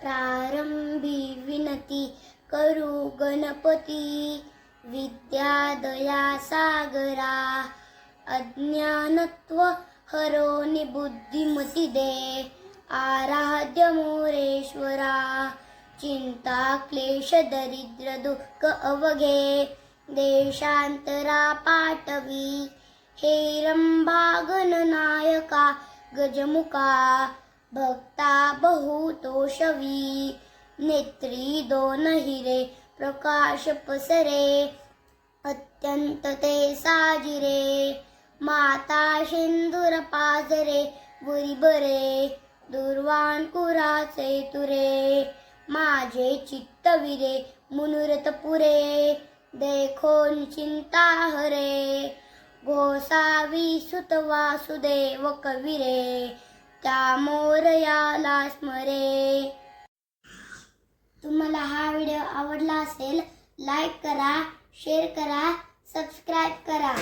प्रारंभी विनती करू गणपती, विद्या दया सागरा, अज्ञानत्व हरो बुद्धिमती दे, आराध्य मोरेश्वरा, चिंता क्लेश दरिद्र दुःख अवघे, देशांतरा पाटवी, हेरंबा गणनायका गजमुखा, भक्ता बहुतोषवी, नेत्री दोन हिरे प्रकाश पसरे, अत्यंत ते साजिरे, माता शेंदूर पाजरे बुरी बरे, दुर्वाण कुराचे तुरे, माझे चित्तविरे मुनुरत पुरे, देखोन चिंता हरे, गोसावी सुत वासुदेव कविरे, त्या मोरयाला स्मरे. तुम्हाला हा व्हिडिओ आवडला असेल, लाईक करा, शेअर करा, सबस्क्राईब करा.